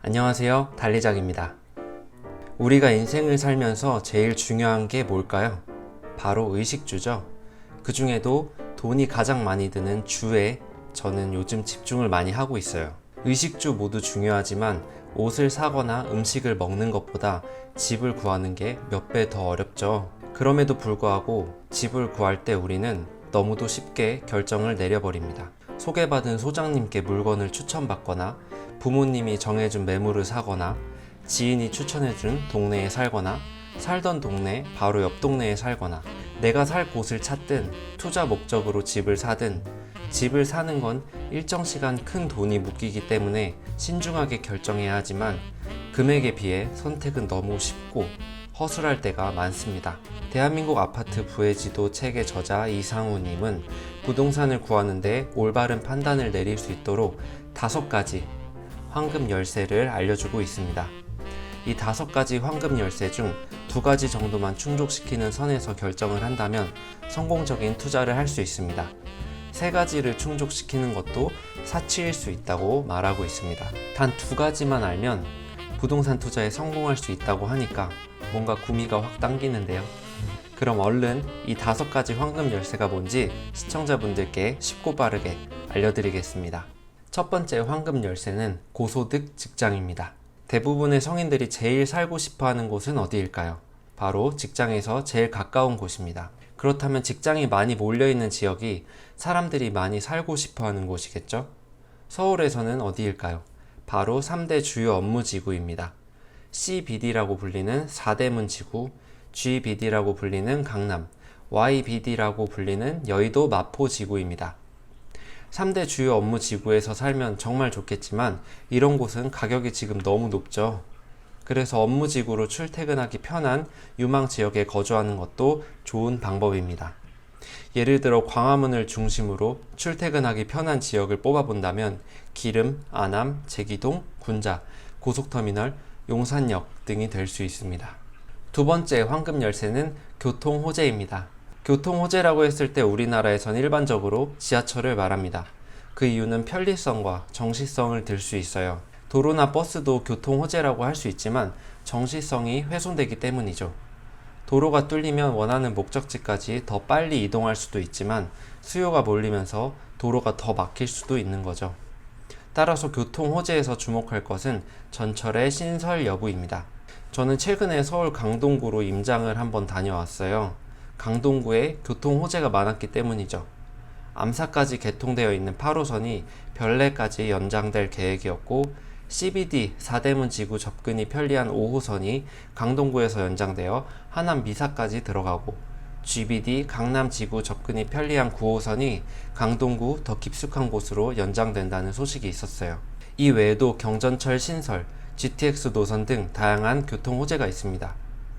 안녕하세요, 달리작입니다. 우리가 인생을 살면서 제일 중요한 게 뭘까요? 바로 의식주죠. 그 중에도 돈이 가장 많이 드는 주에 저는 요즘 집중을 많이 하고 있어요. 의식주 모두 중요하지만 옷을 사거나 음식을 먹는 것보다 집을 구하는 게 몇 배 더 어렵죠. 그럼에도 불구하고 집을 구할 때 우리는 너무도 쉽게 결정을 내려버립니다. 소개받은 소장님께 물건을 추천받거나 부모님이 정해준 매물을 사거나 지인이 추천해준 동네에 살거나 살던 동네 바로 옆 동네에 살거나 내가 살 곳을 찾든 투자 목적으로 집을 사든 집을 사는 건 일정 시간 큰 돈이 묶이기 때문에 신중하게 결정해야 하지만 금액에 비해 선택은 너무 쉽고 허술할 때가 많습니다. 대한민국 아파트 부의 지도 책의 저자 이상우님은 부동산을 구하는데 올바른 판단을 내릴 수 있도록 5가지 황금 열쇠를 알려주고 있습니다. 이 5가지 황금 열쇠 중 2가지 정도만 충족시키는 선에서 결정을 한다면 성공적인 투자를 할 수 있습니다. 3가지를 충족시키는 것도 사치일 수 있다고 말하고 있습니다. 단 2가지만 알면 부동산 투자에 성공할 수 있다고 하니까 뭔가 구미가 확 당기는데요. 그럼 얼른 이 5가지 황금 열쇠가 뭔지 시청자분들께 쉽고 빠르게 알려드리겠습니다. 첫 번째 황금 열쇠는 고소득 직장입니다. 대부분의 성인들이 제일 살고 싶어 하는 곳은 어디일까요? 바로 직장에서 제일 가까운 곳입니다. 그렇다면 직장이 많이 몰려있는 지역이 사람들이 많이 살고 싶어 하는 곳이겠죠? 서울에서는 어디일까요? 바로 3대 주요 업무지구입니다. CBD라고 불리는 사대문지구, GBD라고 불리는 강남, YBD라고 불리는 여의도 마포지구입니다. 3대 주요 업무 지구에서 살면 정말 좋겠지만 이런 곳은 가격이 지금 너무 높죠. 그래서 업무 지구로 출퇴근하기 편한 유망 지역에 거주하는 것도 좋은 방법입니다. 예를 들어 광화문을 중심으로 출퇴근하기 편한 지역을 뽑아본다면 기름, 안암, 제기동, 군자, 고속터미널, 용산역 등이 될 수 있습니다. 2번째 황금 열쇠는 교통호재입니다. 교통호재라고 했을 때 우리나라에선 일반적으로 지하철을 말합니다. 그 이유는 편리성과 정시성을 들 수 있어요. 도로나 버스도 교통호재라고 할 수 있지만 정시성이 훼손되기 때문이죠. 도로가 뚫리면 원하는 목적지까지 더 빨리 이동할 수도 있지만 수요가 몰리면서 도로가 더 막힐 수도 있는 거죠. 따라서 교통호재에서 주목할 것은 전철의 신설 여부입니다. 저는 최근에 서울 강동구로 임장을 한번 다녀왔어요. 강동구에 교통호재가 많았기 때문이죠. 암사까지 개통되어 있는 8호선이 별내까지 연장될 계획이었고 CBD 사대문지구 접근이 편리한 5호선이 강동구에서 연장되어 하남 미사까지 들어가고 GBD 강남지구 접근이 편리한 9호선이 강동구 더 깊숙한 곳으로 연장된다는 소식이 있었어요. 이 외에도 경전철 신설, GTX 노선 등 다양한 교통호재가 있습니다.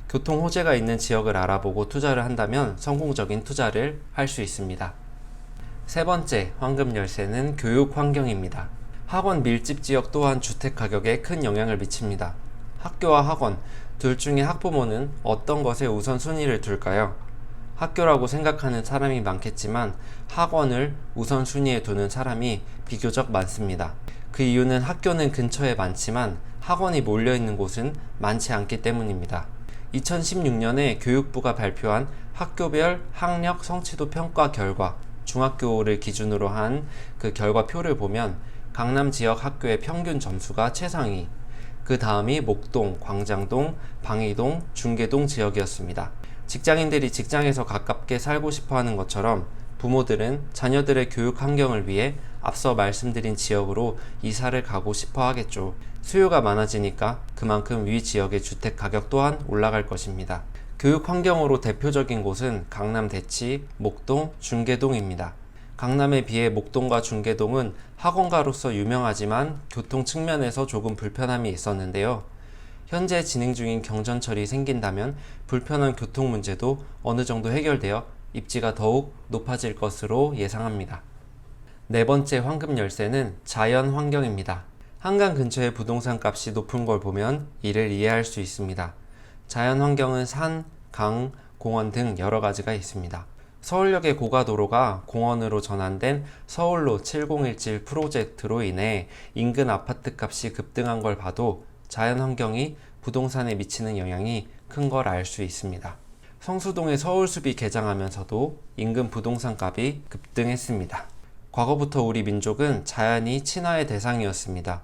교통호재가 있는 지역을 알아보고 투자를 한다면 성공적인 투자를 할 수 있습니다. 3번째 황금 열쇠는 교육 환경입니다. 학원 밀집 지역 또한 주택 가격에 큰 영향을 미칩니다. 학교와 학원 둘 중에 학부모는 어떤 것에 우선순위를 둘까요? 학교라고 생각하는 사람이 많겠지만 학원을 우선순위에 두는 사람이 비교적 많습니다. 그 이유는 학교는 근처에 많지만 학원이 몰려있는 곳은 많지 않기 때문입니다. 2016년에 교육부가 발표한 학교별 학력 성취도 평가 결과 중학교를 기준으로 한 그 결과표를 보면 강남 지역 학교의 평균 점수가 최상위, 그 다음이 목동, 광장동, 방이동, 중계동 지역이었습니다. 직장인들이 직장에서 가깝게 살고 싶어 하는 것처럼 부모들은 자녀들의 교육 환경을 위해 앞서 말씀드린 지역으로 이사를 가고 싶어 하겠죠. 수요가 많아지니까 그만큼 위 지역의 주택 가격 또한 올라갈 것입니다. 교육 환경으로 대표적인 곳은 강남 대치, 목동, 중계동입니다. 강남에 비해 목동과 중계동은 학원가로서 유명하지만 교통 측면에서 조금 불편함이 있었는데요. 현재 진행 중인 경전철이 생긴다면 불편한 교통 문제도 어느 정도 해결되어 입지가 더욱 높아질 것으로 예상합니다. 4번째 황금 열쇠는 자연 환경입니다. 한강 근처의 부동산 값이 높은 걸 보면 이를 이해할 수 있습니다. 자연 환경은 산, 강, 공원 등 여러 가지가 있습니다. 서울역의 고가도로가 공원으로 전환된 서울로 7017 프로젝트로 인해 인근 아파트 값이 급등한 걸 봐도 자연환경이 부동산에 미치는 영향이 큰 걸 알 수 있습니다. 성수동의 서울숲이 개장하면서도 인근 부동산 값이 급등했습니다. 과거부터 우리 민족은 자연이 친화의 대상이었습니다.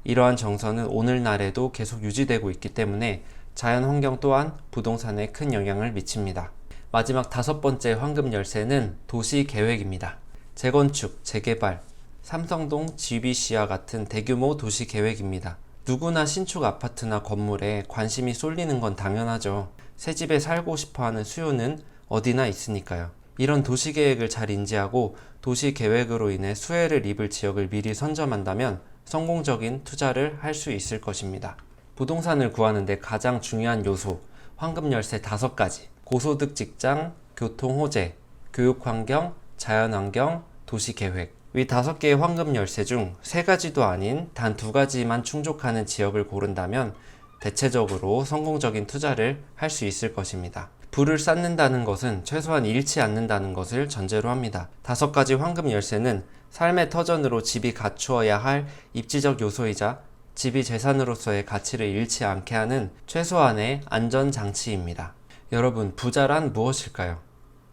이러한 정서는 오늘날에도 계속 유지되고 있기 때문에 자연환경 또한 부동산에 큰 영향을 미칩니다. 마지막 5번째 황금 열쇠는 도시계획입니다. 재건축, 재개발, 삼성동 GBC와 같은 대규모 도시계획입니다. 누구나 신축 아파트나 건물에 관심이 쏠리는 건 당연하죠. 새 집에 살고 싶어하는 수요는 어디나 있으니까요. 이런 도시계획을 잘 인지하고 도시계획으로 인해 수혜를 입을 지역을 미리 선점한다면 성공적인 투자를 할 수 있을 것입니다. 부동산을 구하는데 가장 중요한 요소, 황금 열쇠 5가지. 고소득 직장, 교통호재, 교육환경, 자연환경, 도시계획. 이 5개의 황금 열쇠 중 3가지도 아닌 단 2가지만 충족하는 지역을 고른다면 대체적으로 성공적인 투자를 할 수 있을 것입니다. 부를 쌓는다는 것은 최소한 잃지 않는다는 것을 전제로 합니다. 5가지 황금 열쇠는 삶의 터전으로 집이 갖추어야 할 입지적 요소이자 집이 재산으로서의 가치를 잃지 않게 하는 최소한의 안전장치입니다. 여러분, 부자란 무엇일까요?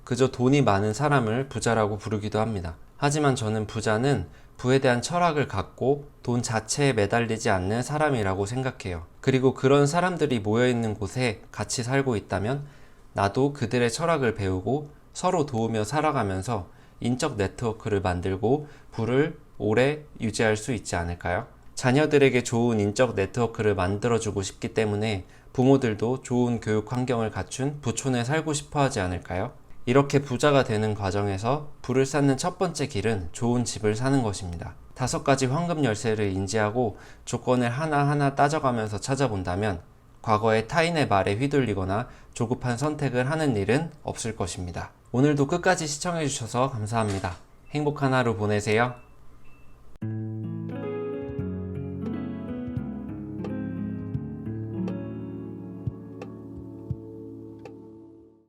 그저 돈이 많은 사람을 부자라고 부르기도 합니다. 하지만 저는 부자는 부에 대한 철학을 갖고 돈 자체에 매달리지 않는 사람이라고 생각해요. 그리고 그런 사람들이 모여있는 곳에 같이 살고 있다면 나도 그들의 철학을 배우고 서로 도우며 살아가면서 인적 네트워크를 만들고 부를 오래 유지할 수 있지 않을까요? 자녀들에게 좋은 인적 네트워크를 만들어주고 싶기 때문에 부모들도 좋은 교육 환경을 갖춘 부촌에 살고 싶어 하지 않을까요? 이렇게 부자가 되는 과정에서 부를 쌓는 첫 번째 길은 좋은 집을 사는 것입니다. 5가지 황금 열쇠를 인지하고 조건을 하나하나 따져가면서 찾아본다면 과거의 타인의 말에 휘둘리거나 조급한 선택을 하는 일은 없을 것입니다. 오늘도 끝까지 시청해주셔서 감사합니다. 행복한 하루 보내세요.